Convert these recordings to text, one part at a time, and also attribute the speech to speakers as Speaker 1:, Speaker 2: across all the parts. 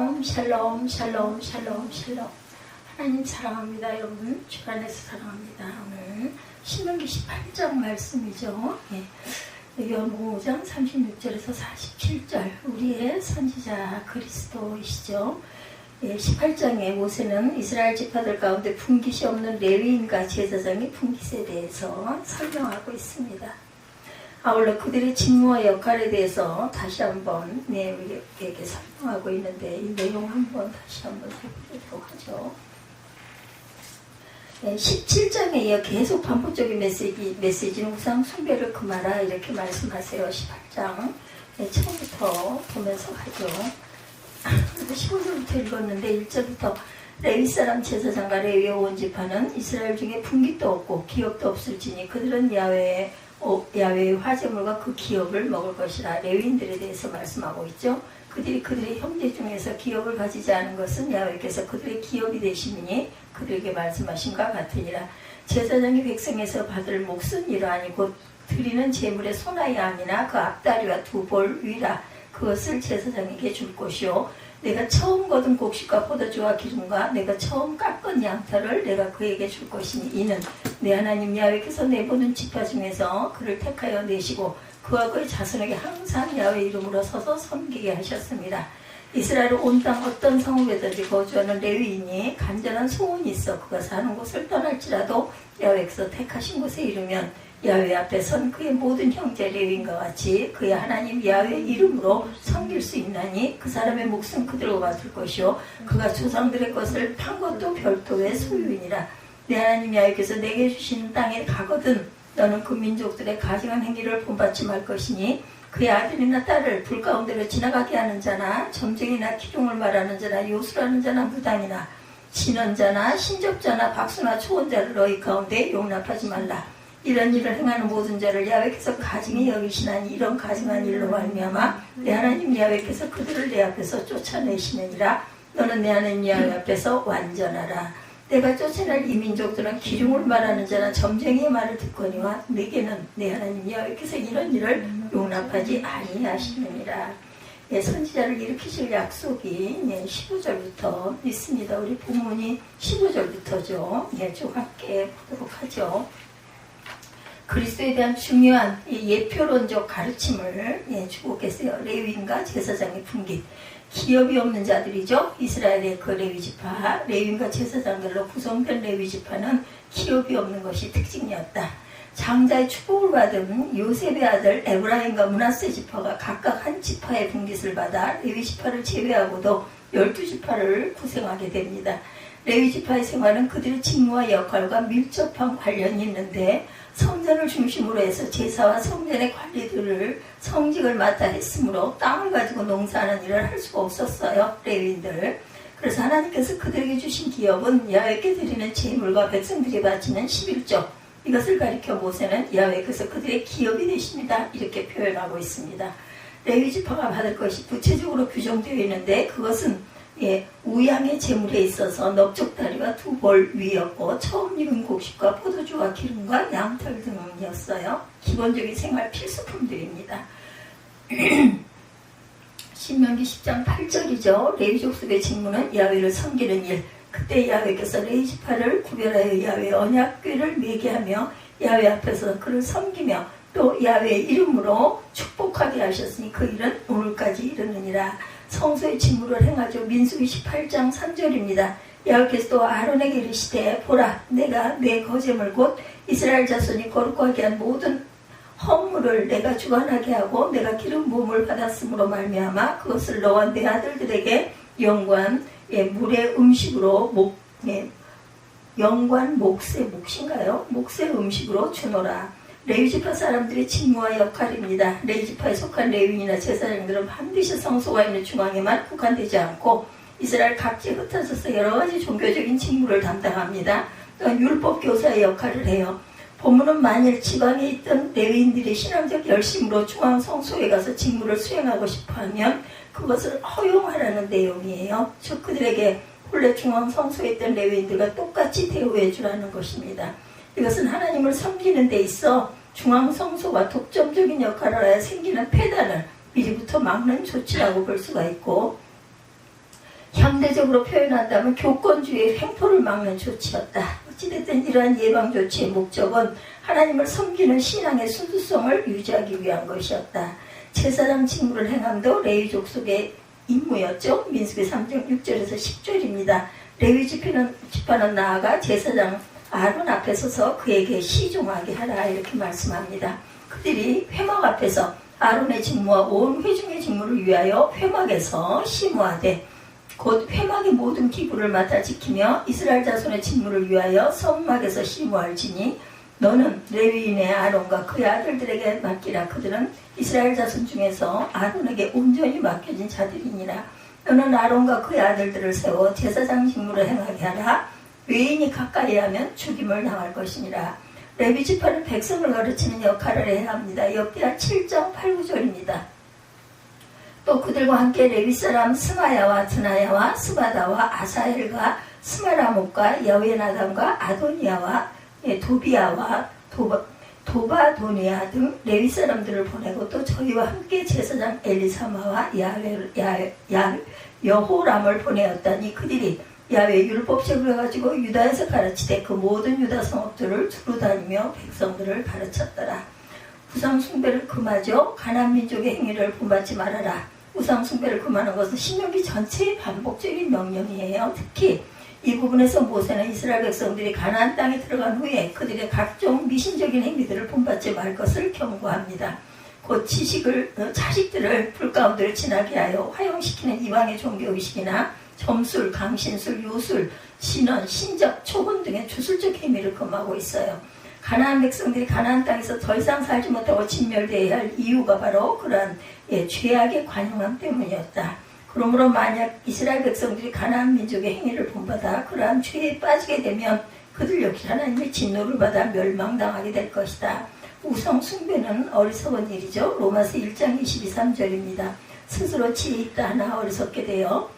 Speaker 1: 샬롬 샬롬 샬롬 샬롬 샬롬. 하나님 사랑합니다. 여러분 주 안에서 사랑합니다. 오늘 신명기 18장 말씀이죠. 요한복음 5장 36절에서 47절 우리의 선지자 그리스도이시죠. 18장에 모세는 이스라엘 지파들 가운데 분깃이 없는 레위인과 제사장의 분깃에 대해서 설명하고 있습니다. 아울러 그들의 직무와 역할에 대해서 다시 한번 우리에게 설명하고 있는데 이 내용 한번 다시 한번 살펴보도록 하죠. 17장에 이어 계속 반복적인 메시지는 우상 숭배를 금하라 이렇게 말씀하세요. 18장 처음부터 보면서 하죠. 15절부터 읽었는데 1절부터 레위 사람 제사장과 레위의 온 지파는 이스라엘 중에 분깃도 없고 기업도 없을지니 그들은 야외의 화제물과 그 기업을 먹을 것이라. 레위인들에 대해서 말씀하고 있죠. 그들의 형제 중에서 기업을 가지지 않은 것은 야외께서 그들의 기업이 되심이니 그들에게 말씀하신과 같으니라. 제사장이 백성에서 받을 몫은 이러하니 곧 드리는 제물의 소나이 암이나 그 앞다리와 두 볼 위라. 그것을 제사장에게 줄 것이요 내가 처음 거둔 곡식과 포도주와 기름과 내가 처음 깎은 양털을 내가 그에게 줄 것이니 이는 내 하나님 야훼께서 내보는 지파 중에서 그를 택하여 내시고 그와 그의 자손에게 항상 야훼 이름으로 서서 섬기게 하셨습니다. 이스라엘 온 땅 어떤 성읍에든지 거주하는 레위인이 간절한 소원이 있어 그가 사는 곳을 떠날지라도 야훼께서 택하신 곳에 이르면 야훼 앞에 선 그의 모든 형제 레위인과 같이 그의 하나님 야훼 이름으로 섬길 수 있나니 그 사람의 몫은 그대로 받을 것이요 그가 조상들의 것을 판 것도 별도의 소유이니라. 내 하나님 야훼께서 내게 주시는 땅에 가거든 너는 그 민족들의 가증한 행위를 본받지 말 것이니 그의 아들이나 딸을 불 가운데로 지나가게 하는 자나 점쟁이나 기둥을 말하는 자나 요술하는 자나 무당이나 신언자나 신접자나 박수나 초혼자를 너희 가운데 용납하지 말라. 이런 일을 행하는 모든 자를 야훼께서 가증히 여기시나니 이런 가증한 일로 말미암아 내 하나님 야훼께서 그들을 내 앞에서 쫓아내시느니라. 너는 내 하나님 야훼 앞에서 완전하라. 내가 쫓아낼 이 민족들은 기둥을 말하는 자나 점쟁이의 말을 듣거니와 내게는 내 하나님 야훼께서 이런 일을 용납하지 아니하시느니라. 선지자를 일으키실 약속이 15절부터 있습니다. 우리 본문이 15절부터죠. 쭉 함께 보도록 하죠. 그리스도에 대한 중요한 예표론적 가르침을 주고 계세요. 레위인과 제사장의 분깃. 기업이 없는 자들이죠. 이스라엘의 그 레위 지파, 레위인과 제사장들로 구성된 레위 지파는 기업이 없는 것이 특징이었다. 장자의 축복을 받은 요셉의 아들 에브라임과 므낫세 지파가 각각 한 지파의 분깃을 받아 레위 지파를 제외하고도 12지파를 구성하게 됩니다. 레위 지파의 생활은 그들의 직무와 역할과 밀접한 관련이 있는데 성전을 중심으로 해서 제사와 성전의 관리들을 성직을 맡아 했으므로 땅을 가지고 농사하는 일을 할 수가 없었어요. 레위인들. 그래서 하나님께서 그들에게 주신 기업은 야훼께 드리는 제물과 백성들이 바치는 11조. 이것을 가리켜 모세는 야훼께서 그들의 기업이 되십니다. 이렇게 표현하고 있습니다. 레위 지파가 받을 것이 구체적으로 규정되어 있는데 그것은 우양의 제물에 있어서 넙죽다리와 두 벌 위였고 처음 익은 곡식과 포도주와 기름과 양털 등이었어요. 기본적인 생활 필수품들입니다. 신명기 10장 8절이죠. 레위 족속의 직무는 야훼를 섬기는 일. 그때 야훼께서 레위 지파를 구별하여 야훼 언약궤를 매게 하며 야훼 앞에서 그를 섬기며 또 야훼 이름으로 축복하게 하셨으니 그 일은 오늘까지 이르느니라. 성소의 직무를 행하죠. 민수기 18장 3절입니다. 야훼께서 또 아론에게 이르시되 보라 내가 내 거제물 곧 이스라엘 자손이 거룩하게 한 모든 헌물을 내가 주관하게 하고 내가 기름 부음을 받았으므로 말미암아 그것을 너와 내 아들들에게 영관 물의 음식으로 영관 몫의 음식으로 주노라. 레위지파 사람들의 직무와 역할입니다. 레위지파에 속한 레위인이나 제사장들은 반드시 성소가 있는 중앙에만 국한되지 않고 이스라엘 각지에 흩어져서 여러가지 종교적인 직무를 담당합니다. 또한 율법 교사의 역할을 해요. 본문은 만일 지방에 있던 레위인들의 신앙적 열심으로 중앙 성소에 가서 직무를 수행하고 싶어하면 그것을 허용하라는 내용이에요. 즉 그들에게 본래 중앙 성소에 있던 레위인들과 똑같이 대우해 주라는 것입니다. 이것은 하나님을 섬기는 데 있어 중앙 성소가 독점적인 역할을 하여 생기는 폐단을 미리부터 막는 조치라고 볼 수가 있고 현대적으로 표현한다면 교권주의의 횡포를 막는 조치였다. 어찌됐든 이러한 예방 조치의 목적은 하나님을 섬기는 신앙의 순수성을 유지하기 위한 것이었다. 제사장 직무를 행함도 레위 족속의 임무였죠. 민수기 3장 6절에서 10절입니다. 레위 지파는 나아가 제사장 아론 앞에 서서 그에게 시종하게 하라 이렇게 말씀합니다. 그들이 회막 앞에서 아론의 직무와 온 회중의 직무를 위하여 회막에서 시무하되 곧 회막의 모든 기구를 맡아 지키며 이스라엘 자손의 직무를 위하여 성막에서 시무할지니 너는 레위인의 아론과 그의 아들들에게 맡기라. 그들은 이스라엘 자손 중에서 아론에게 온전히 맡겨진 자들이니라. 너는 아론과 그의 아들들을 세워 제사장 직무를 행하게 하라. 외인이 가까이 하면 죽임을 당할 것이니라. 레위 지파는 백성을 가르치는 역할을 해야 합니다. 역대하 7장 8, 9절입니다. 또 그들과 함께 레위 사람 스마야와 드나야와 스바다와 아사엘과 스마라목과 여웨나단과 아도니아와 도비아와 도바도니아 등 레위 사람들을 보내고 또 저희와 함께 제사장 엘리사마와 여호람을 보내었다니 그들이 야훼 율법책을 가지고 유다에서 가르치되 그 모든 유다 성읍들을 두루 다니며 백성들을 가르쳤더라. 우상 숭배를 금하죠. 가나안 민족의 행위를 본받지 말아라. 우상 숭배를 금하는 것은 신명기 전체의 반복적인 명령이에요. 특히 이 부분에서 모세는 이스라엘 백성들이 가나안 땅에 들어간 후에 그들의 각종 미신적인 행위들을 본받지 말 것을 경고합니다. 곧 자식들을 불 가운데를 지나게 하여 화용시키는 이방의 종교의식이나 점술, 강신술, 요술, 신원, 신적, 초혼 등의 주술적 행위를 금하고 있어요. 가나안 백성들이 가나안 땅에서 더 이상 살지 못하고 진멸되어야 할 이유가 바로 그러한 죄악의 관용함 때문이었다. 그러므로 만약 이스라엘 백성들이 가나안 민족의 행위를 본받아 그러한 죄에 빠지게 되면 그들 역시 하나님의 진노를 받아 멸망당하게 될 것이다. 우상 숭배는 어리석은 일이죠. 로마서 1장 22~23절입니다. 스스로 지혜 있다 하나 어리석게 되어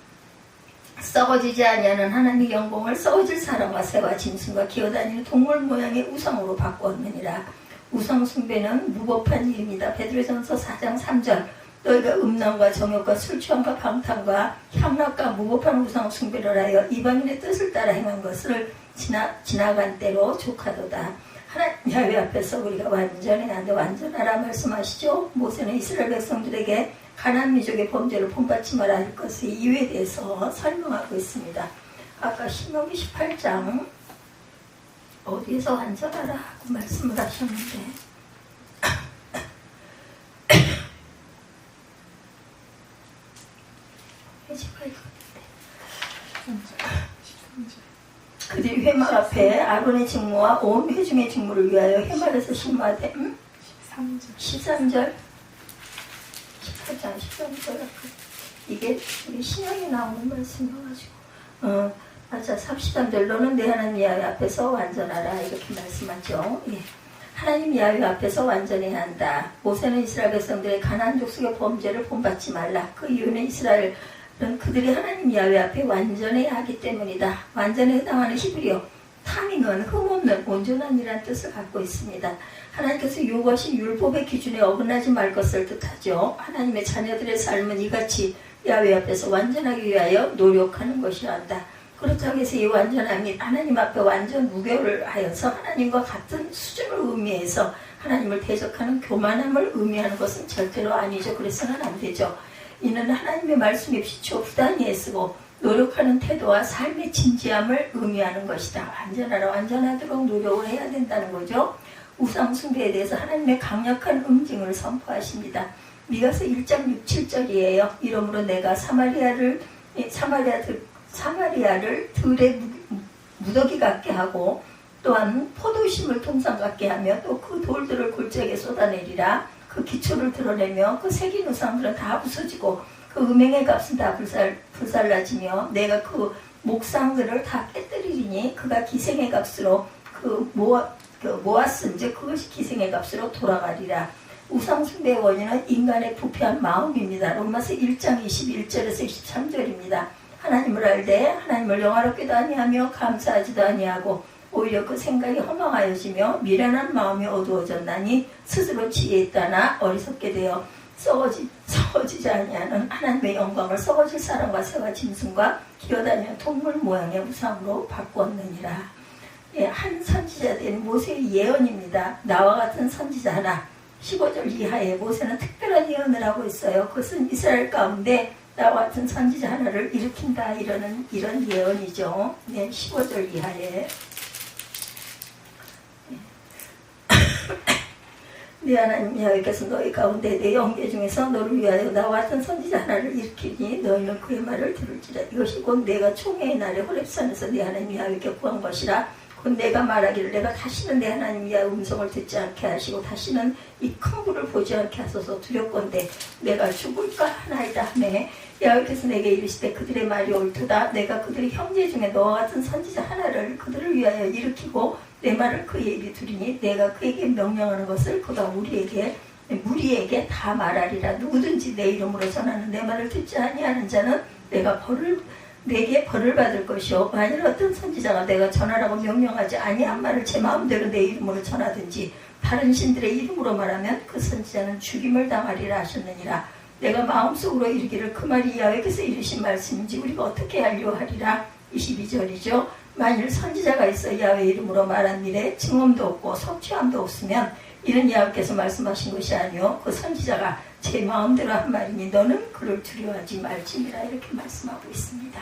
Speaker 1: 썩어지지 아니하는 하나님의 영광을 썩어질 사람과 새와 짐승과 기어다니는 동물 모양의 우상으로 바꾸었느니라. 우상 숭배는 무법한 일입니다. 베드로전서 4장 3절 너희가 음란과 정욕과 술취함과 방탕과 향락과 무법한 우상 숭배를 하여 이방인의 뜻을 따라 행한 것을 지나간 때로 족하도다. 하나님 야훼 앞에서 우리가 완전해야 하는데 완전하라 말씀하시죠. 모세는 이스라엘 백성들에게 가나안 민족의 범죄를 본받지 말아야 할 것의 이유에 대해서 설명하고 있습니다. 아까 신명기 18장 어디에서 완전하라 하고 말씀을 하셨는데 그들이 회막 앞에 아론의 직무와 온 회중의 직무를 위하여 회막에서 심화되 13절 18장 13절 이게 우리 신약에 나오는 말씀이어가지고 맞아 13절 너는 내 하나님 야훼 앞에서 완전하라 이렇게 말씀하죠. 예. 하나님 야훼 앞에서 완전해야 한다. 모세는 이스라엘 백성들의 가나안 족속의 범죄를 본받지 말라. 그 이유는 이스라엘은 그들이 하나님 야훼 앞에 완전해야 하기 때문이다. 완전에 해당하는 히브리어 타밍은 흠없는 온전한 이란 뜻을 갖고 있습니다. 하나님께서 요구하신 율법의 기준에 어긋나지 말 것을 뜻하죠. 하나님의 자녀들의 삶은 이같이 야훼 앞에서 완전하기 위하여 노력하는 것이라 한다. 그렇다고 해서 이 완전함이 하나님 앞에 완전 무교를 하여서 하나님과 같은 수준을 의미해서 하나님을 대적하는 교만함을 의미하는 것은 절대로 아니죠. 그래서는 안 되죠. 이는 하나님의 말씀에 비추어 부단히 애쓰고 노력하는 태도와 삶의 진지함을 의미하는 것이다. 완전하라 완전하도록 노력을 해야 된다는 거죠. 우상 숭배에 대해서 하나님의 강력한 응징을 선포하십니다. 미가서 1장 6, 7절이에요. 이러므로 내가 사마리아를 들의 무더기 같게 하고 또한 포도심을 통상 같게 하며 또 그 돌들을 골짜기에 쏟아내리라. 그 기초를 드러내며 그 새긴 우상들은 다 부서지고 그 음행의 값은 다 불살라지며 내가 그 목상들을 다 깨뜨리리니 그가 기생의 값으로 모았은 즉 그것이 기생의 값으로 돌아가리라. 우상 숭배의 원인은 인간의 부패한 마음입니다. 로마서 1장 21절에서 23절입니다. 하나님을 알되 하나님을 영화롭게도 아니하며 감사하지도 아니하고 오히려 그 생각이 허망하여지며 미련한 마음이 어두워졌나니 스스로 지혜 있다나 어리석게 되어 썩어지지 아니하는 하나님의 영광을 썩어질 사람과 새와 짐승과 기어다니는 동물 모양의 우상으로 바꿨느니라. 예, 한 선지자 된 모세의 예언입니다. 나와 같은 선지자 하나. 15절 이하에 모세는 특별한 예언을 하고 있어요. 그것은 이스라엘 가운데 나와 같은 선지자 하나를 일으킨다 이런 예언이죠. 네, 15절 이하에 네 하나님 여호와께서 너희 가운데 내 형제 중에서 너를 위하여 나와 같은 선지자 하나를 일으키니 너희는 그의 말을 들을지라. 이것이 곧 내가 총회의 날에 호렙산에서 네 하나님 여호와께 구한 것이라. 곧 내가 말하기를 내가 다시는 내 하나님 여호와의 음성을 듣지 않게 하시고 다시는 이 큰 불을 보지 않게 하소서. 두렵건대 내가 죽을까 하나이다 하매 여호와께서 내게 이르시되 그들의 말이 옳도다. 내가 그들의 형제 중에 너와 같은 선지자 하나를 그들을 위하여 일으키고 내 말을 그의 입에 두리니 내가 그에게 명령하는 것을 그가 무리에게 다 말하리라. 누구든지 내 이름으로 전하는 내 말을 듣지 아니하는 자는 내게 벌을 받을 것이요 만일 어떤 선지자가 내가 전하라고 명령하지 아니한 말을 제 마음대로 내 이름으로 전하든지 다른 신들의 이름으로 말하면 그 선지자는 죽임을 당하리라 하셨느니라. 내가 마음속으로 이르기를 그 말이 여호와께서 이르신 말씀인지 우리가 어떻게 알려 하리라. 22절이죠. 만일 선지자가 있어 야훼 이름으로 말한 일에 증언도 없고 성취함도 없으면 이는 여호와께서 말씀하신 것이 아니요 그 선지자가 제 마음대로 한 말이니 너는 그를 두려워하지 말지니라. 이렇게 말씀하고 있습니다.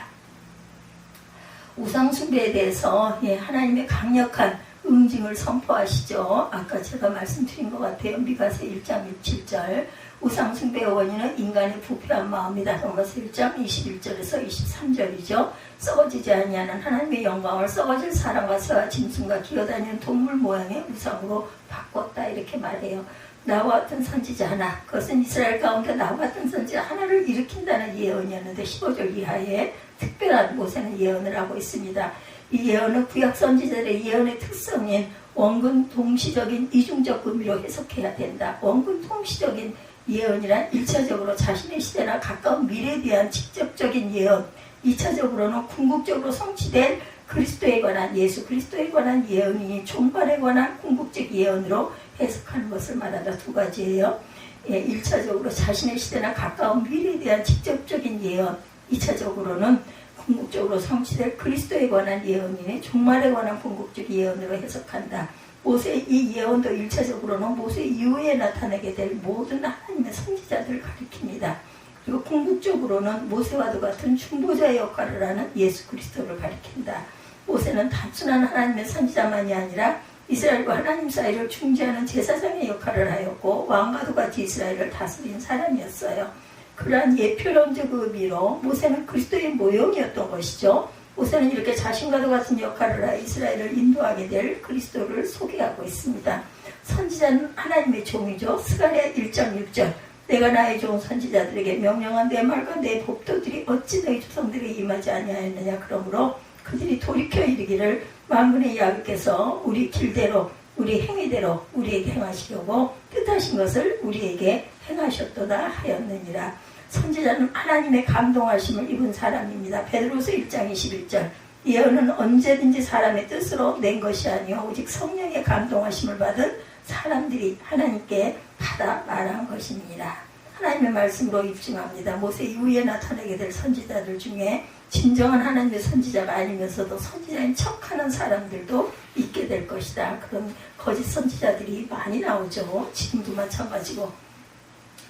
Speaker 1: 우상숭배에 대해서 하나님의 강력한 응징을 선포하시죠. 아까 제가 말씀드린 것 같아요. 미가서 1장 27절 우상숭배의 원인은 인간의 부패한 마음이다. 로마서 1장 21절에서 23절이죠. 썩어지지 아니하는 하나님의 영광을 썩어질 사람과 새와 짐승과 기어다니는 동물 모양의 우상으로 바꿨다 이렇게 말해요. 나와 같은 선지자 하나, 그것은 이스라엘 가운데 나와 같은 선지자 하나를 일으킨다는 예언이었는데 15절 이하에 특별한 모세는 예언을 하고 있습니다. 이 예언은 구약 선지자들의 예언의 특성인 원근 동시적인 이중적 의미로 해석해야 된다. 원근 동시적인 예언이란 1차적으로 자신의 시대나 가까운 미래에 대한 직접적인 예언, 2차적으로는 궁극적으로 성취될 그리스도에 관한 예수 그리스도에 관한 예언이 종말에 관한 궁극적 예언으로 해석하는 것을 말한다. 두 가지예요. 1차적으로 자신의 시대나 가까운 미래에 대한 직접적인 예언, 2차적으로는 궁극적으로 성취될 그리스도에 관한 예언이니 종말에 관한 궁극적 예언으로 해석한다. 모세의 이 예언도 1차적으로는 모세 이후에 나타나게 될 모든 하나님의 선지자들을 가리킵니다. 그리고 궁극적으로는 모세와도 같은 중보자의 역할을 하는 예수 그리스도를 가리킨다. 모세는 단순한 하나님의 선지자만이 아니라 이스라엘과 하나님 사이를 중재하는 제사장의 역할을 하였고 왕과도 같이 이스라엘을 다스린 사람이었어요. 그러한 예표론적 의미로 모세는 그리스도의 모형이었던 것이죠. 모세는 이렇게 자신과도 같은 역할을 하여 이스라엘을 인도하게 될 그리스도를 소개하고 있습니다. 선지자는 하나님의 종이죠. 스가랴 1장 6절 내가 나의 좋은 선지자들에게 명령한 내 말과 내 법도들이 어찌 너희 조상들에게 임하지 아니하였느냐. 그러므로 그들이 돌이켜 이르기를 만군의 여호와께서 우리 길대로 우리 행위대로 우리에게 행하시려고 뜻하신 것을 우리에게 행하셨도다 하였느니라. 선지자는 하나님의 감동하심을 입은 사람입니다. 베드로서 1장 21절 예언은 언제든지 사람의 뜻으로 낸 것이 아니요 오직 성령의 감동하심을 받은 사람들이 하나님께 받아 말한 것입니다. 하나님의 말씀으로 입증합니다. 모세 이후에 나타나게 될 선지자들 중에 진정한 하나님의 선지자가 아니면서도 선지자인 척하는 사람들도 있게 될 것이다. 그런 거짓 선지자들이 많이 나오죠. 지금도 마찬가지고.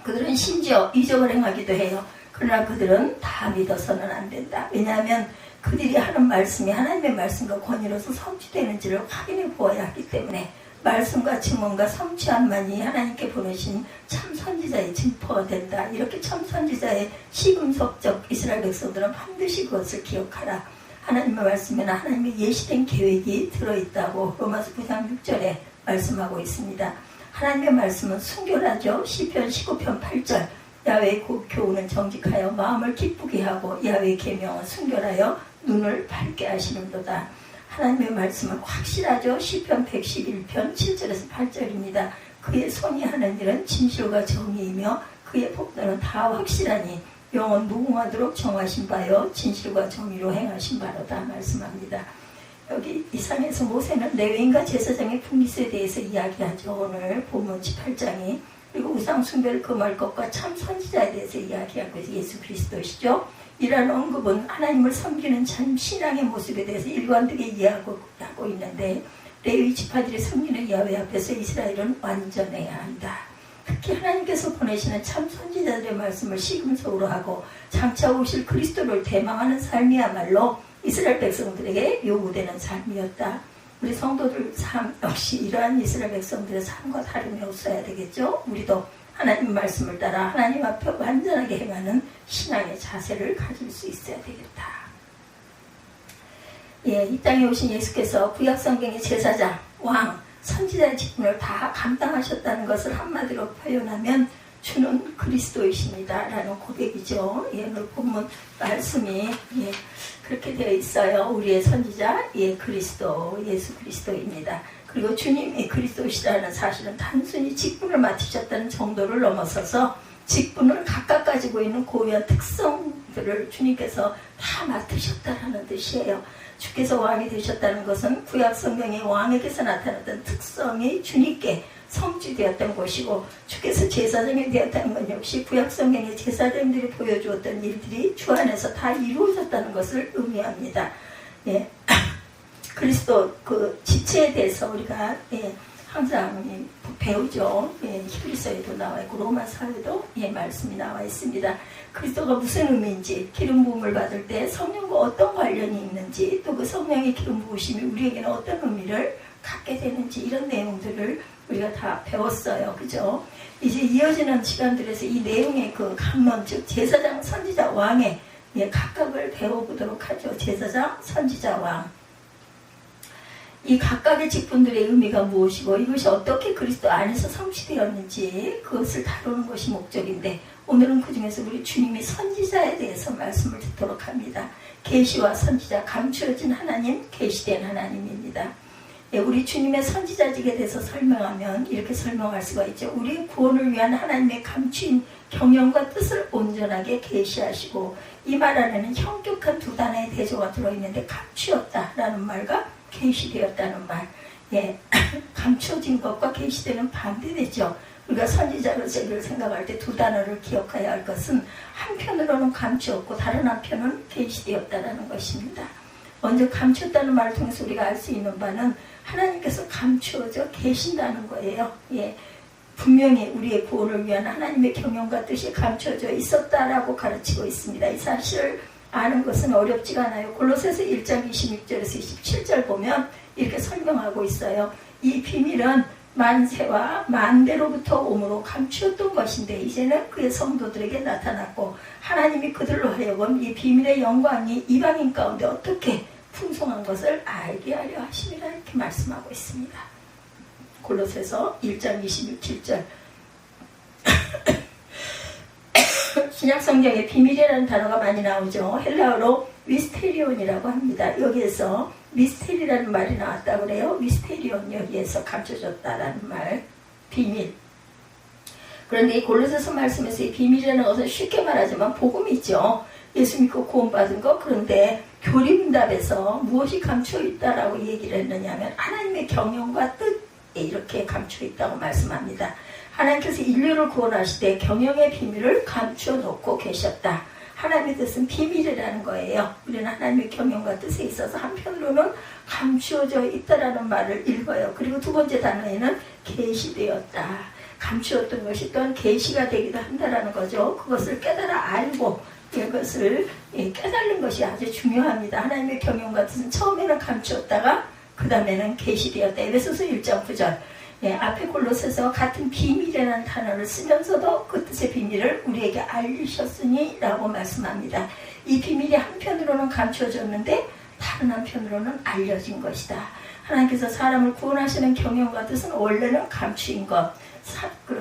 Speaker 1: 그들은 심지어 이적을 행하기도 해요. 그러나 그들은 다 믿어서는 안 된다. 왜냐하면 그들이 하는 말씀이 하나님의 말씀과 권위로서 성취되는지를 확인해 보아야 하기 때문에 말씀과 증언과 성취함만이 하나님께 보내신 참 선지자의 증거가 된다. 이렇게 참 선지자의 시금석적 이스라엘 백성들은 반드시 그것을 기억하라. 하나님의 말씀에는 하나님의 예시된 계획이 들어있다고 로마서 9장 6절에 말씀하고 있습니다. 하나님의 말씀은 순결하죠. 시편 19편 8절 야훼의 교훈은 정직하여 마음을 기쁘게 하고 야훼의 계명은 순결하여 눈을 밝게 하시는도다. 하나님의 말씀은 확실하죠. 시편 111편 7절에서 8절입니다. 그의 손이 하는 일은 진실과 정의이며 그의 법도는 다 확실하니 영원 무궁하도록 정하신 바요 진실과 정의로 행하신 바로다 말씀합니다. 여기 이상에서 모세는 레위인과 제사장의 분깃에 대해서 이야기하죠. 오늘 본문 18장이 그리고 우상 숭배를 금할 것과 참 선지자에 대해서 이야기하고 있어요. 예수 그리스도시죠. 이러한 언급은 하나님을 섬기는 참 신앙의 모습에 대해서 일관되게 이해하고 있는데 레위 지파들이 섬기는 야훼 앞에서 이스라엘은 완전해야 한다. 특히 하나님께서 보내시는 참 선지자들의 말씀을 시금석으로 하고 장차 오실 그리스도를 대망하는 삶이야말로 이스라엘 백성들에게 요구되는 삶이었다. 우리 성도들 삶 역시 이러한 이스라엘 백성들의 삶과 다름이 없어야 되겠죠. 우리도 하나님 말씀을 따라 하나님 앞에 완전하게 행하는 신앙의 자세를 가질 수 있어야 되겠다. 예, 이 땅에 오신 예수께서 구약 성경의 제사장, 왕, 선지자의 직분을 다 감당하셨다는 것을 한마디로 표현하면 주는 그리스도이십니다 라는 고백이죠. 예, 오늘 본문 말씀이 그렇게 되어 있어요. 우리의 선지자 그리스도, 예수 그리스도입니다. 그리고 주님이 그리스도시라는 사실은 단순히 직분을 맡으셨다는 정도를 넘어서서 직분을 각각 가지고 있는 고유한 특성들을 주님께서 다 맡으셨다는 뜻이에요. 주께서 왕이 되셨다는 것은 구약 성경의 왕에게서 나타났던 특성이 주님께 성취되었던 것이고, 주께서 제사장이 되었다는 건 역시 구약 성경의 제사장들이 보여주었던 일들이 주 안에서 다 이루어졌다는 것을 의미합니다. 예. 그리스도 그 지체에 대해서 우리가 항상 배우죠. 히브리서에도 나와 있고 로마서에도 말씀이 나와 있습니다. 그리스도가 무슨 의미인지, 기름 부음을 받을 때 성령과 어떤 관련이 있는지, 또 그 성령의 기름 부으심이 우리에게는 어떤 의미를 갖게 되는지, 이런 내용들을 우리가 다 배웠어요. 그죠? 이제 이어지는 시간들에서 이 내용의 그 강론, 즉 제사장, 선지자, 왕의 각각을 배워보도록 하죠. 제사장, 선지자, 왕. 이 각각의 직분들의 의미가 무엇이고 이것이 어떻게 그리스도 안에서 성취되었는지 그것을 다루는 것이 목적인데, 오늘은 그 중에서 우리 주님이 선지자에 대해서 말씀을 듣도록 합니다. 계시와 선지자, 감추어진 하나님, 계시된 하나님입니다. 우리 주님의 선지자직에 대해서 설명하면 이렇게 설명할 수가 있죠. 우리의 구원을 위한 하나님의 감추인 경영과 뜻을 온전하게 계시하시고, 이 말 안에는 형격한 두 단어의 대조가 들어있는데 감추었다라는 말과 계시되었다는 말, 감추어진 것과 계시되는 반대되죠. 우리가 선지자로서 이를 생각할 때 두 단어를 기억해야 할 것은 한편으로는 감추었고 다른 한편은 계시되었다는 것입니다. 먼저 감추었다는 말을 통해서 우리가 알 수 있는 바는 하나님께서 감추어져 계신다는 거예요. 분명히 우리의 구원을 위한 하나님의 경영과 뜻이 감추어져 있었다라고 가르치고 있습니다. 이 사실을 아는 것은 어렵지가 않아요. 골로새서 1장 26절에서 27절 보면 이렇게 설명하고 있어요. 이 비밀은 만세와 만대로부터 오므로 감추었던 것인데 이제는 그의 성도들에게 나타났고, 하나님이 그들로 하여금 이 비밀의 영광이 이방인 가운데 어떻게 풍성한 것을 알게 하려 하심이라, 이렇게 말씀하고 있습니다. 골로새서 1장 27절. 신약 성경에 비밀이라는 단어가 많이 나오죠. 헬라어로 미스테리온이라고 합니다. 여기에서 미스테리라는 말이 나왔다고 그래요. 미스테리온, 여기에서 감춰졌다라는 말, 비밀. 그런데 이 골로새서 말씀에서 이 비밀이라는 것은 쉽게 말하지만 복음이죠. 예수 믿고 구원받은 것. 그런데 교리문답에서 무엇이 감추어 있다라고 얘기를 했느냐면 하나님의 경영과 뜻에 이렇게 감추어 있다고 말씀합니다. 하나님께서 인류를 구원하실 때 경영의 비밀을 감추어 놓고 계셨다. 하나님의 뜻은 비밀이라는 거예요. 우리는 하나님의 경영과 뜻에 있어서 한편으로는 감추어져 있다라는 말을 읽어요. 그리고 두 번째 단어에는 계시되었다. 감추었던 것이 또한 계시가 되기도 한다라는 거죠. 그것을 깨달아 알고 이것을 깨달는 것이 아주 중요합니다. 하나님의 경영과 뜻은 처음에는 감추었다가 그 다음에는 계시되었다. 에베소서 1장 9절. 앞에 골로새서 같은 비밀이라는 단어를 쓰면서도 그 뜻의 비밀을 우리에게 알리셨으니 라고 말씀합니다. 이 비밀이 한편으로는 감추어졌는데 다른 한편으로는 알려진 것이다. 하나님께서 사람을 구원하시는 경영과 뜻은 원래는 감추인 것.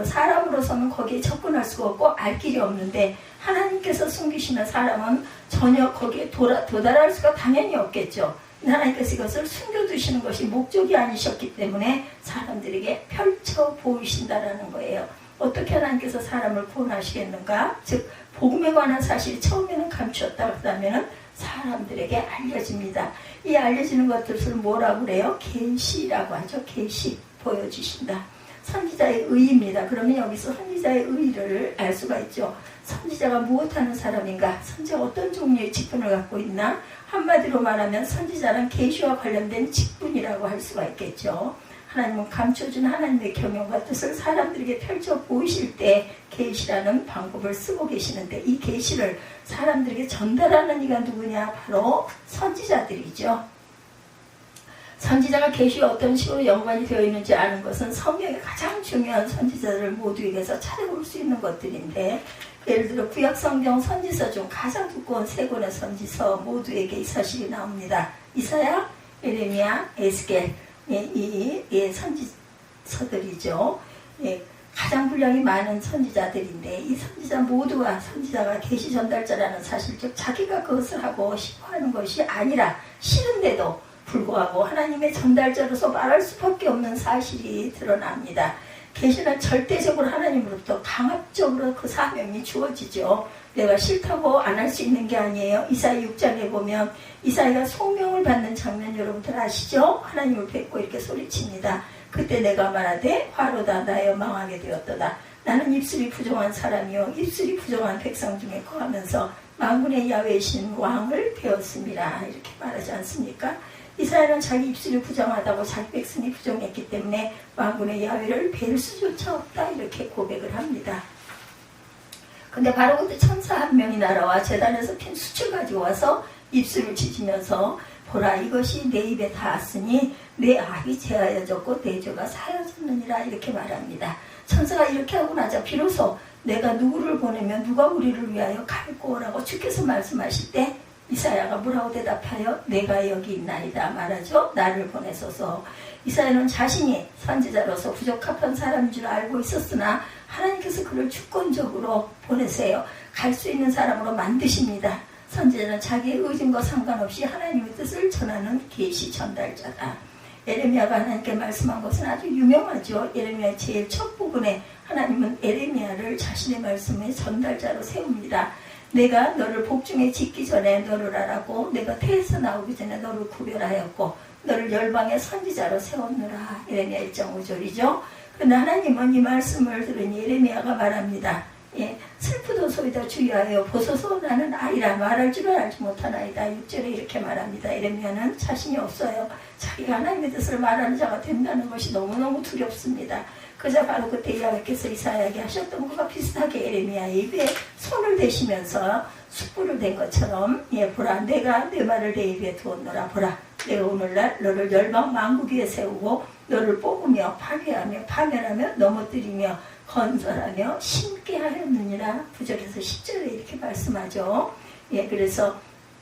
Speaker 1: 사람으로서는 거기에 접근할 수가 없고 알 길이 없는데 하나님께서 숨기시는 사람은 전혀 거기에 도달할 수가 당연히 없겠죠. 하나님께서 이것을 숨겨두시는 것이 목적이 아니셨기 때문에 사람들에게 펼쳐 보이신다라는 거예요. 어떻게 하나님께서 사람을 구원하시겠는가? 즉 복음에 관한 사실이 처음에는 감추었다 그러면은 사람들에게 알려집니다. 이 알려지는 것들을 뭐라고 그래요? 계시라고 하죠. 계시, 보여주신다. 선지자의 의입니다. 그러면 여기서 선지자의 의를 알 수가 있죠. 선지자가 무엇하는 사람인가? 선지자가 어떤 종류의 직분을 갖고 있나? 한마디로 말하면 선지자는 계시와 관련된 직분이라고 할 수가 있겠죠. 하나님은 감춰준 하나님의 경영과 뜻을 사람들에게 펼쳐 보이실 때 계시라는 방법을 쓰고 계시는데, 이 계시를 사람들에게 전달하는 이가 누구냐? 바로 선지자들이죠. 선지자가 계시와 어떤 식으로 연관이 되어 있는지 아는 것은 성경의 가장 중요한 선지자들 모두에게서 찾아볼 수 있는 것들인데, 예를 들어 구약 성경 선지서 중 가장 두꺼운 세 권의 선지서 모두에게 이 사실이 나옵니다. 이사야, 예레미야, 에스겔, 이 선지서들이죠. 가장 분량이 많은 선지자들인데, 이 선지자 모두가 선지자가 계시 전달자라는 사실, 즉 자기가 그것을 하고 싶어 하는 것이 아니라 싫은데도 불구하고 하나님의 전달자로서 말할 수밖에 없는 사실이 드러납니다. 계시는 절대적으로 하나님으로부터 강압적으로 그 사명이 주어지죠. 내가 싫다고 안 할 수 있는 게 아니에요. 이사야 6장에 보면 이사야가 소명을 받는 장면 여러분들 아시죠? 하나님을 뵙고 이렇게 소리칩니다. 그때 내가 말하되 화로다 나여 망하게 되었도다. 나는 입술이 부정한 사람이요 입술이 부정한 백성 중에 거하면서 만군의 야훼신 왕을 배웠습니다. 이렇게 말하지 않습니까? 이스라엘은 자기 입술이 부정하다고 자기 백성이 부정했기 때문에 만군의 야훼를 뵐 수조차 없다, 이렇게 고백을 합니다. 근데 바로 그때 천사 한 명이 날아와 제단에서 핀 숯을 가지고 와서 입술을 찢으면서 보라, 이것이 내 입에 닿았으니 내 악이 제하여졌고 내 죄가 사여졌느니라, 이렇게 말합니다. 천사가 이렇게 하고 나자 비로소 내가 누구를 보내면 누가 우리를 위하여 갈꼬라고 주께서 말씀하실 때 이사야가 뭐라고 대답하여 내가 여기 있나이다 말하죠. 나를 보내소서. 이사야는 자신이 선지자로서 부적합한 사람인 줄 알고 있었으나 하나님께서 그를 주권적으로 보내세요. 갈 수 있는 사람으로 만드십니다. 선지자는 자기의 의중과 상관없이 하나님의 뜻을 전하는 계시 전달자다. 예레미야가 하나님께 말씀한 것은 아주 유명하죠. 예레미야의 제일 첫 부분에 하나님은 예레미야를 자신의 말씀의 전달자로 세웁니다. 내가 너를 복중에 짓기 전에 너를 알았고 내가 태에서 나오기 전에 너를 구별하였고 너를 열방의 선지자로 세웠노라. 예레미야 1장 5절이죠. 그런데 하나님은 이 말씀을 들은 예레미야가 말합니다. 슬프도소이다 주의하여 보소서 나는 아이라 말할 줄을 알지 못하나이다. 6절에 이렇게 말합니다. 예레미야는 자신이 없어요. 자기가 하나님의 뜻을 말하는 자가 된다는 것이 너무너무 두렵습니다. 그저 바로 그때 야훼께서 이사야에게 하셨던 것과 비슷하게 예레미야의 입에 손을 대시면서 숯불을 댄 것처럼 보라, 내가 내 말을 내 입에 두었노라. 보라, 내가 오늘날 너를 열방 만국 위에 세우고 너를 뽑으며 파괴하며 파멸하며 넘어뜨리며 건설하며 심게 하였느니라. 9절에서 10절에 이렇게 말씀하죠. 그래서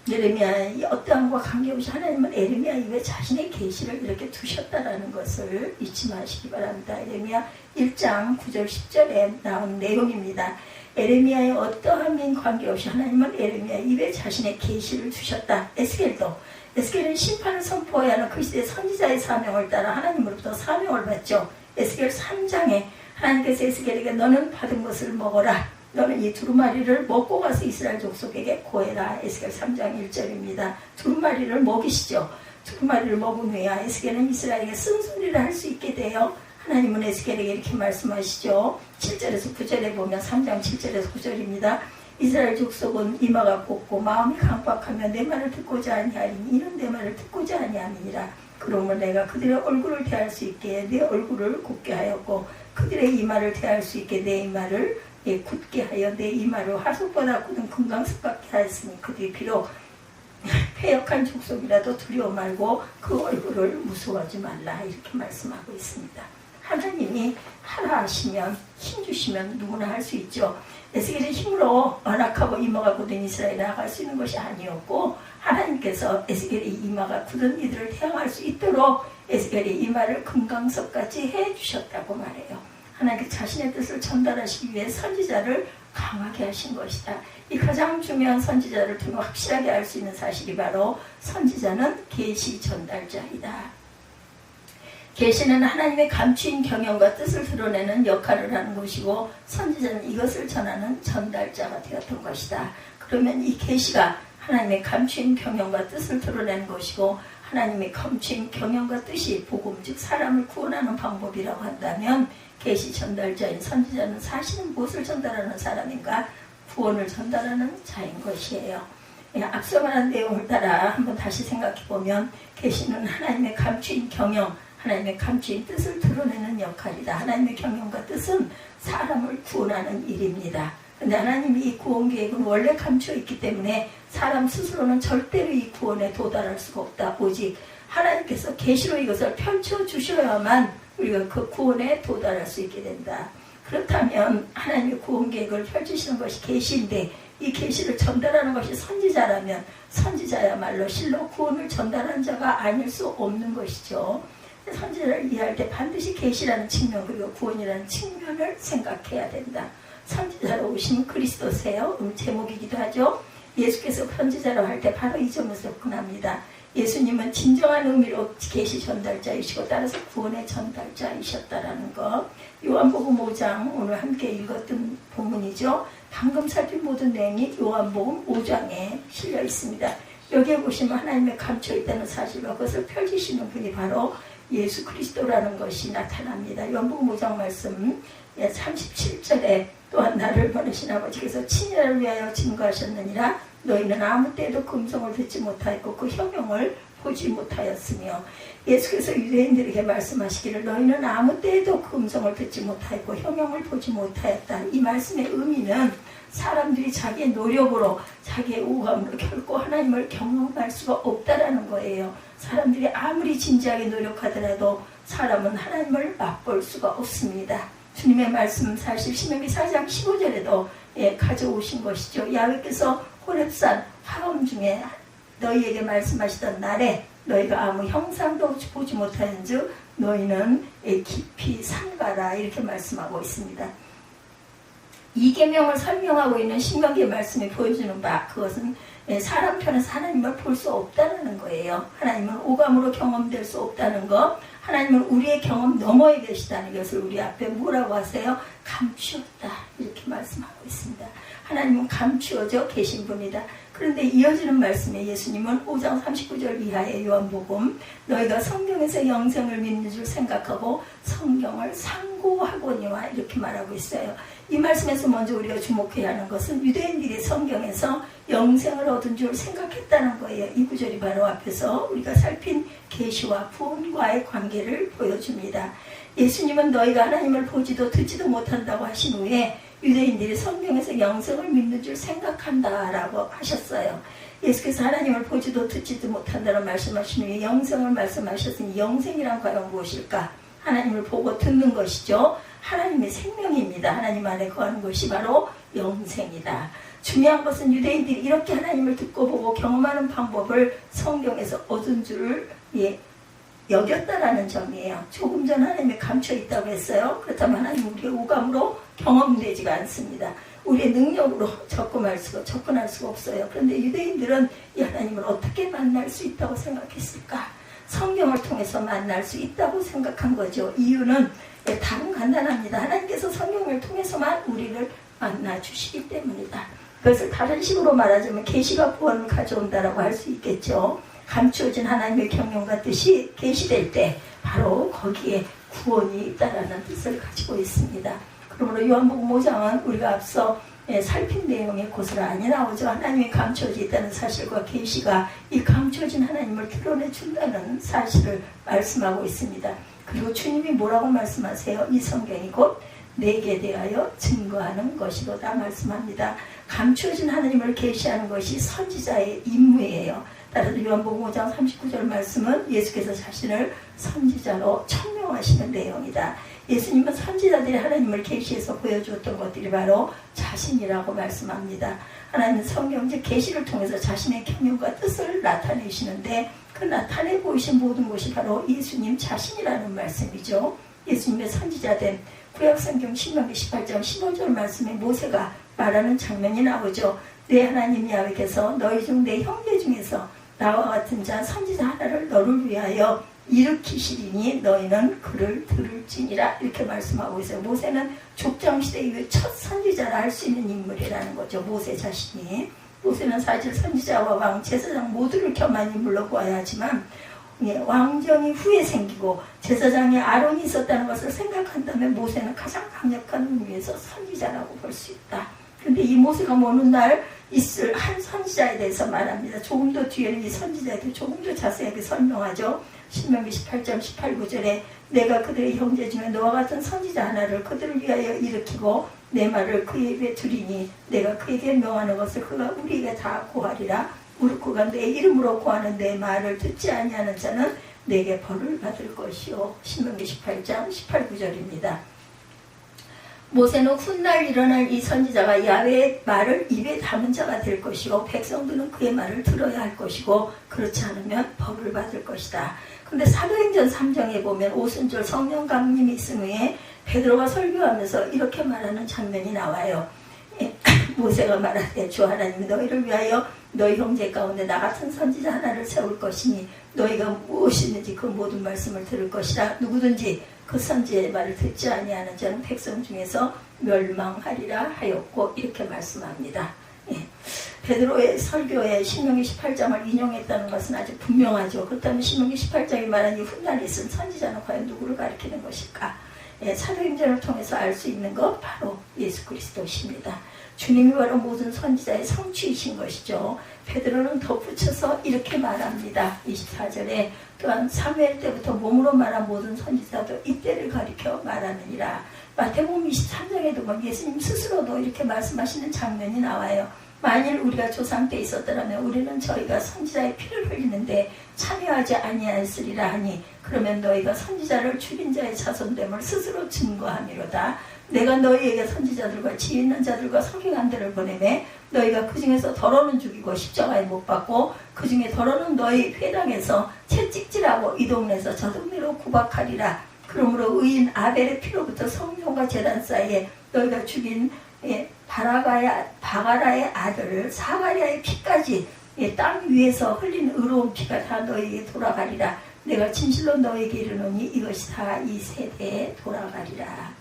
Speaker 1: 예레미야 어떠한 것과 관계없이 하나님은 예레미야 입에 자신의 계시를 이렇게 두셨다라는 것을 잊지 마시기 바랍니다. 예레미야 1장 9절 10절에 나온 내용입니다. 예레미야의 어떠함인 관계없이 하나님은 예레미야 입에 자신의 계시를 두셨다. 에스겔은 심판을 선포해야 하는 그 시대의 선지자의 사명을 따라 하나님으로부터 사명을 받죠. 에스겔 3장에 하나님께서 에스겔에게 너는 받은 것을 먹어라. 너는 이 두루마리를 먹고 가서 이스라엘 족속에게 고해라. 에스겔 3장 1절입니다. 두루마리를 먹이시죠. 두루마리를 먹은 후에 에스겔은 이스라엘에게 쓴소리를 할 수 있게 돼요. 하나님은 에스겔에게 이렇게 말씀하시죠. 7절에서 9절에 보면 3장 7절에서 9절입니다. 이스라엘 족속은 이마가 곱고 마음이 강박하며 내 말을 듣고자 아니하리니 이는 내 말을 듣고자 아니함이니라. 그러면 내가 그들의 얼굴을 대할 수 있게 내 얼굴을 곱게 하였고 그들의 이마를 대할 수 있게 내 이마를 굳게 하여 내 이마를 화석보다 굳은 금강석 같게 하였으니 그들이 비록 패역한 족속이라도 두려워 말고 그 얼굴을 무서워하지 말라. 이렇게 말씀하고 있습니다. 하나님이 하라 하시면 힘주시면 누구나 할 수 있죠. 에스겔의 힘으로 완악하고 이마가 굳은 이스라엘에 나아갈 수 있는 것이 아니었고 하나님께서 에스겔의 이마가 굳은 이들을 태양할 수 있도록 에스겔의 이마를 금강석같이 해주셨다고 말해요. 하나님께 자신의 뜻을 전달하시기 위해 선지자를 강하게 하신 것이다. 이 가장 중요한 선지자를 통해 확실하게 알 수 있는 사실이 바로 선지자는 계시 전달자이다. 계시는 하나님의 감추인 경영과 뜻을 드러내는 역할을 하는 것이고 선지자는 이것을 전하는 전달자가 되었던 것이다. 그러면 이 계시가 하나님의 감추인 경영과 뜻을 드러내는 것이고 하나님의 감추인 경영과 뜻이 복음 즉 사람을 구원하는 방법이라고 한다면 계시 전달자인 선지자는 사실은 무엇을 전달하는 사람인가? 구원을 전달하는 자인 것이에요. 앞서 말한 내용을 따라 한번 다시 생각해보면 계시는 하나님의 감추인 경영, 하나님의 감추인 뜻을 드러내는 역할이다. 하나님의 경영과 뜻은 사람을 구원하는 일입니다. 근데 하나님이 이 구원 계획은 원래 감추어 있기 때문에 사람 스스로는 절대로 이 구원에 도달할 수가 없다. 오직 하나님께서 계시로 이것을 펼쳐주셔야만 우리가 그 구원에 도달할 수 있게 된다. 그렇다면 하나님의 구원 계획을 펼치시는 것이 계시인데 이 계시를 전달하는 것이 선지자라면 선지자야말로 실로 구원을 전달한 자가 아닐 수 없는 것이죠. 선지자를 이해할 때 반드시 계시라는 측면 그리고 구원이라는 측면을 생각해야 된다. 선지자로 오신 그리스도세요. 제목이기도 하죠. 예수께서 선지자로 할 때 바로 이 점을 접근합니다. 예수님은 진정한 의미로 계시 전달자이시고 따라서 구원의 전달자이셨다라는 것. 요한복음 5장 오늘 함께 읽었던 본문이죠. 방금 살핀 모든 내용이 요한복음 5장에 실려 있습니다. 여기에 보시면 하나님의 감춰 있다는 사실과 그것을 펼치시는 분이 바로 예수 그리스도라는 것이 나타납니다. 요한복음 5장 말씀 37절에 또한 나를 보내신 아버지께서 친애를 위하여 증거하셨느니라. 너희는 아무 때에도 그 음성을 듣지 못하였고 그 형용을 보지 못하였으며 예수께서 유대인들에게 말씀하시기를 너희는 아무 때에도 그 음성을 듣지 못하였고 형용을 보지 못하였다. 이 말씀의 의미는 사람들이 자기의 노력으로 자기의 우감으로 결코 하나님을 경험할 수가 없다라는 거예요. 사람들이 아무리 진지하게 노력하더라도 사람은 하나님을 맛볼 수가 없습니다. 주님의 말씀 사실 신명기 4장 15절에도 가져오신 것이죠. 야훼께서 호렙산 화음 중에 너희에게 말씀하시던 날에 너희가 아무 형상도 보지 못하는즉 너희는 깊이 삼가라 이렇게 말씀하고 있습니다. 이 계명을 설명하고 있는 신명기의 말씀이 보여주는 바 그것은 사람 편에서 하나님을 볼 수 없다는 거예요. 하나님은 오감으로 경험될 수 없다는 것, 하나님은 우리의 경험 너머에 계시다는 것을 우리 앞에 뭐라고 하세요? 감추었다 이렇게 말씀하고 있습니다. 하나님은 감추어져 계신 분이다. 그런데 이어지는 말씀에 예수님은 5장 39절 이하의 요한복음 너희가 성경에서 영생을 믿는 줄 생각하고 성경을 상고하거니와 이렇게 말하고 있어요. 이 말씀에서 먼저 우리가 주목해야 하는 것은 유대인들이 성경에서 영생을 얻은 줄 생각했다는 거예요. 이 구절이 바로 앞에서 우리가 살핀 계시와 구원과의 관계를 보여줍니다. 예수님은 너희가 하나님을 보지도 듣지도 못한다고 하신 후에 유대인들이 성경에서 영생을 믿는 줄 생각한다라고 하셨어요. 예수께서 하나님을 보지도 듣지도 못한다는 말씀하신 후에 영생을 말씀하셨으니 영생이란 과연 무엇일까? 하나님을 보고 듣는 것이죠. 하나님의 생명입니다. 하나님 안에 거하는 것이 바로 영생이다. 중요한 것은 유대인들이 이렇게 하나님을 듣고 보고 경험하는 방법을 성경에서 얻은 줄을 여겼다라는 점이에요. 조금 전 하나님이 감춰 있다고 했어요. 그렇다면 하나님 우리의 오감으로 경험되지가 않습니다. 우리의 능력으로 접근할 수가 없어요. 그런데 유대인들은 이 하나님을 어떻게 만날 수 있다고 생각했을까? 성경을 통해서 만날 수 있다고 생각한 거죠. 이유는 답은 간단합니다. 하나님께서 성경을 통해서만 우리를 만나 주시기 때문이다. 그것을 다른 식으로 말하자면 계시가 구원을 가져온다라고 할 수 있겠죠. 감추어진 하나님의 경영과 뜻이 계시될 때 바로 거기에 구원이 있다라는 뜻을 가지고 있습니다. 그러므로 요한복음 5장은 우리가 앞서 살핀 내용의 고스란히 나오죠. 하나님이 감추어져 있다는 사실과 계시가 이 감추어진 하나님을 드러내준다는 사실을 말씀하고 있습니다. 그리고 주님이 뭐라고 말씀하세요? 이 성경이 곧 내게 대하여 증거하는 것이로다 말씀합니다. 감추어진 하나님을 계시하는 것이 선지자의 임무예요. 따라서 요한복음 5장 39절 말씀은 예수께서 자신을 선지자로 천명하시는 내용이다. 예수님은 선지자들이 하나님을 계시해서 보여주었던 것들이 바로 자신이라고 말씀합니다. 하나님은 성경 즉 계시를 통해서 자신의 경영과 뜻을 나타내시는데 그 나타내 보이신 모든 것이 바로 예수님 자신이라는 말씀이죠. 예수님의 선지자된 구약성경 신명기 18장 15절 말씀에 모세가 말하는 장면이 나오죠. 내 하나님 야훼께서 너희 중 내 형제 중에서 나와 같은 자 선지자 하나를 너를 위하여 일으키시리니 너희는 그를 들을지니라 이렇게 말씀하고 있어요. 모세는 족장시대 이후 첫 선지자라 할 수 있는 인물이라는 거죠. 모세 자신이. 모세는 사실 선지자와 왕, 제사장 모두를 겸한 인물로 보아야 하지만 왕정이 후에 생기고 제사장에 아론이 있었다는 것을 생각한다면 모세는 가장 강력한 의미에서 선지자라고 볼 수 있다. 근데 이 모세가 오는 날 있을 한 선지자에 대해서 말합니다. 조금 더 뒤에는 이 선지자에 대해 조금 더 자세하게 설명하죠. 신명기 18장 18, 9절에 내가 그들의 형제 중에 너와 같은 선지자 하나를 그들을 위하여 일으키고 내 말을 그의 입에 두리니 내가 그에게 명하는 것을 그가 우리에게 다 고하리라. 무릇 그가 내 이름으로 고하는 내 말을 듣지 아니하는 자는 내게 벌을 받을 것이요. 신명기 18장 18, 9절입니다. 모세는 훗날 일어날 이 선지자가 야훼의 말을 입에 담은 자가 될 것이고 백성들은 그의 말을 들어야 할 것이고 그렇지 않으면 벌을 받을 것이다. 근데 사도행전 3장에 보면 오순절 성령 강림이 있은 후에 베드로가 설교하면서 이렇게 말하는 장면이 나와요. 모세가 말하되 주 하나님이 너희를 위하여 너희 형제 가운데 나 같은 선지자 하나를 세울 것이니 너희가 무엇이든지 그 모든 말씀을 들을 것이라. 누구든지 그 선지자의 말을 듣지 아니하는 자는 백성 중에서 멸망하리라 하였고 이렇게 말씀합니다. 베드로의 설교에 신명기 18장을 인용했다는 것은 아주 분명하죠. 그렇다면 신명기 18장이 말한 이 훗날 있은 선지자는 과연 누구를 가리키는 것일까? 사도행전을 통해서 알 수 있는 것 바로 예수 그리스도십니다. 주님이 바로 모든 선지자의 성취이신 것이죠. 베드로는 덧붙여서 이렇게 말합니다. 24절에 또한 사무엘 때부터 몸으로 말한 모든 선지자도 이때를 가리켜 말하느니라. 마태복음 23장에도 보면 예수님 스스로도 이렇게 말씀하시는 장면이 나와요. 만일 우리가 조상 때 있었더라면 우리는 저희가 선지자의 피를 흘리는데 참여하지 아니하였으리라 하니 그러면 너희가 선지자를 죽인 자의 자손됨을 스스로 증거함이로다. 내가 너희에게 선지자들과 지혜 있는 자들과 서기관들을 보내매 너희가 그 중에서 더러는 죽이고 십자가에 못 박고 그 중에 더러는 너희 회당에서 채찍질하고 이 동네에서 저 동네로 구박하리라. 그러므로 의인 아벨의 피로부터 성령과 제단 사이에 너희가 죽인 바가라의 아들 사가랴의 피까지 땅 위에서 흘린 의로운 피가 다 너희에게 돌아가리라. 내가 진실로 너희에게 이르노니 이것이 다 이 세대에 돌아가리라.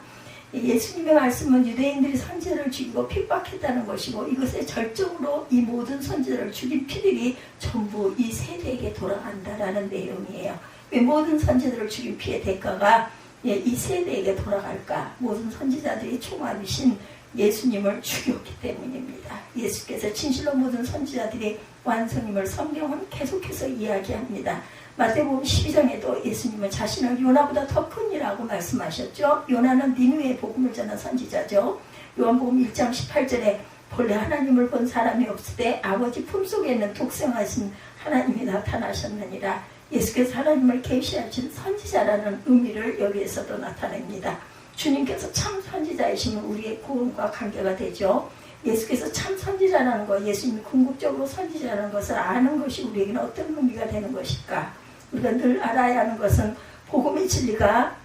Speaker 1: 예수님의 말씀은 유대인들이 선지자를 죽이고 핍박했다는 것이고 이것의 절정으로 이 모든 선지자를 죽인 피들이 전부 이 세대에게 돌아간다라는 내용이에요. 왜 모든 선지자를 죽인 피의 대가가 이 세대에게 돌아갈까? 모든 선지자들이 총합이신 예수님을 죽였기 때문입니다. 예수께서 진실로 모든 선지자들이 완성임을 성경은 계속해서 이야기합니다. 마태복음 12장에도 예수님은 자신을 요나보다 더 큰 이라고 말씀하셨죠. 요나는 니느웨의 복음을 전한 선지자죠. 요한복음 1장 18절에 본래 하나님을 본 사람이 없으되 아버지 품속에 있는 독생하신 하나님이 나타나셨느니라. 예수께서 하나님을 계시하신 선지자라는 의미를 여기에서도 나타냅니다. 주님께서 참 선지자이시면 우리의 구원과 관계가 되죠. 예수께서 참 선지자라는 것, 예수님이 궁극적으로 선지자라는 것을 아는 것이 우리에게는 어떤 의미가 되는 것일까? 우리가 늘 알아야 하는 것은 복음의 진리가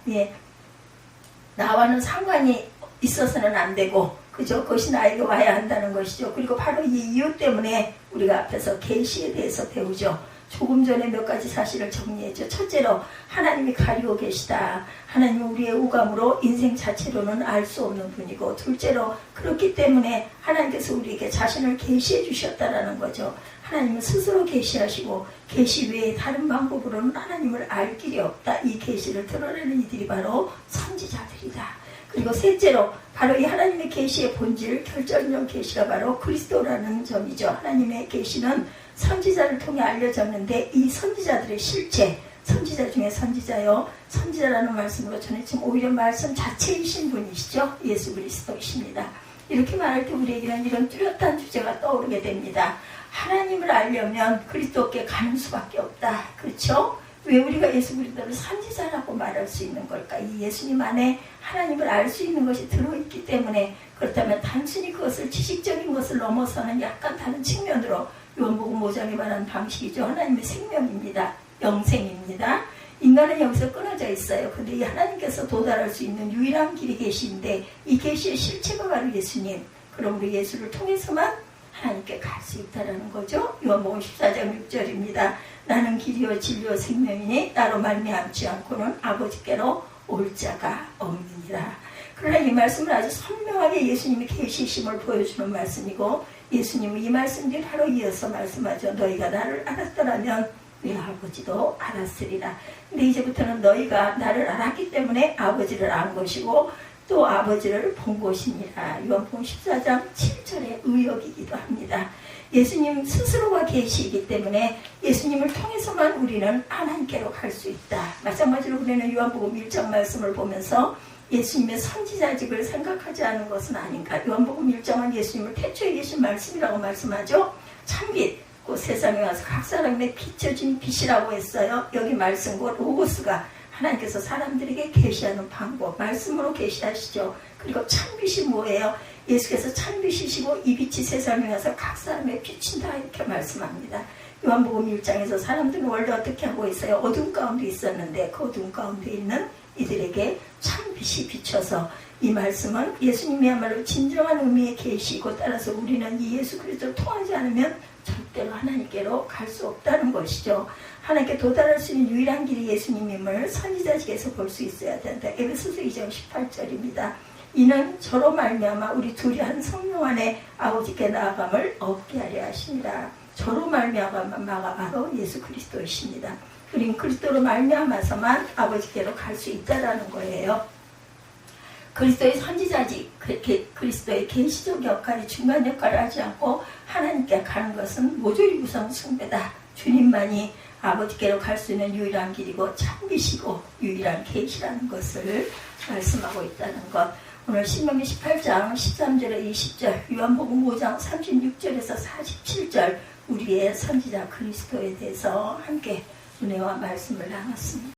Speaker 1: 나와는 상관이 있어서는 안 되고 그죠? 그것이 나에게 와야 한다는 것이죠. 그리고 바로 이 이유 때문에 우리가 앞에서 계시에 대해서 배우죠. 조금 전에 몇 가지 사실을 정리했죠. 첫째로 하나님이 가리고 계시다. 하나님은 우리의 오감으로 인생 자체로는 알 수 없는 분이고 둘째로 그렇기 때문에 하나님께서 우리에게 자신을 계시해 주셨다라는 거죠. 하나님은 스스로 계시하시고 계시 외에 다른 방법으로는 하나님을 알 길이 없다. 이 계시를 드러내는 이들이 바로 선지자들이다. 그리고 셋째로 바로 이 하나님의 계시의 본질 결정적 계시가 바로 그리스도라는 점이죠. 하나님의 계시는 선지자를 통해 알려졌는데 이 선지자들의 실체, 선지자 중에 선지자요, 선지자라는 말씀으로 전해지면 오히려 말씀 자체이신 분이시죠. 예수 그리스도이십니다. 이렇게 말할 때 우리에게는 이런 뚜렷한 주제가 떠오르게 됩니다. 하나님을 알려면 그리스도께 가는 수밖에 없다. 그렇죠? 왜 우리가 예수 그리스도를 선지자라고 말할 수 있는 걸까? 이 예수님 안에 하나님을 알 수 있는 것이 들어있기 때문에 그렇다면 단순히 그것을 지식적인 것을 넘어서는 약간 다른 측면으로 요한복음 5장에 말하는 방식이죠. 하나님의 생명입니다. 영생입니다. 인간은 여기서 끊어져 있어요. 근데 이 하나님께서 도달할 수 있는 유일한 길이 계시인데 이 계시의 실체가 바로 예수님. 그럼 우리 예수를 통해서만 하나님께 갈 수 있다는 거죠. 요한복음 14장 6절입니다. 나는 길이요 진리요 생명이니 나로 말미암지 않고는 아버지께로 올 자가 없느니라. 그러나 이 말씀은 아주 선명하게 예수님의 계시심을 보여주는 말씀이고 예수님은 이 말씀들 바로 이어서 말씀하죠. 너희가 나를 알았더라면 내 아버지도 알았으리라. 근데 이제부터는 너희가 나를 알았기 때문에 아버지를 안 것이고 또 아버지를 본 것이니라. 요한복음 14장 7절의 의역이기도 합니다. 예수님 스스로가 계시이기 때문에 예수님을 통해서만 우리는 하나님께로 갈 수 있다. 마찬가지로 우리는 요한복음 1장 말씀을 보면서 예수님의 선지자직을 생각하지 않은 것은 아닌가. 요한복음 1장은 예수님을 태초에 계신 말씀이라고 말씀하죠. 참빛, 그 세상에 와서 각 사람에 비춰진 빛이라고 했어요. 여기 말씀, 그 로고스가 하나님께서 사람들에게 계시하는 방법, 말씀으로 계시하시죠. 그리고 참빛이 뭐예요? 예수께서 참빛이시고 이 빛이 세상에 와서 각 사람에 비친다 이렇게 말씀합니다. 요한복음 1장에서 사람들은 원래 어떻게 하고 있어요? 어둠 가운데 있었는데 그 어둠 가운데 있는 이들에게 참빛이 비쳐서 이 말씀은 예수님이야말로 진정한 의미의 계시이고 따라서 우리는 이 예수 그리스도를 통하지 않으면 절대로 하나님께로 갈 수 없다는 것이죠. 하나님께 도달할 수 있는 유일한 길이 예수님임을 선지자직에서 볼 수 있어야 된다. 에베소서 2장 18절입니다. 이는 저로 말미암아 우리 둘이 한 성령 안에 아버지께 나아감을 얻게 하려 하시니라. 저로 말미암아가 바로 예수 그리스도이십니다. 우린 그리스도로 말미암아서만 아버지께로 갈 수 있다라는 거예요. 그리스도의 선지자직, 그리스도의 계시적 역할이 중간 역할을 하지 않고 하나님께 가는 것은 모조리 구성 숭배다. 주님만이 아버지께로 갈 수 있는 유일한 길이고 참빛이고 유일한 계시라는 것을 말씀하고 있다는 것. 오늘 신명기 18장 13절에 20절, 요한복음 5장 36절에서 47절 우리의 선지자 그리스도에 대해서 함께 은혜와 말씀을 나눴습니다.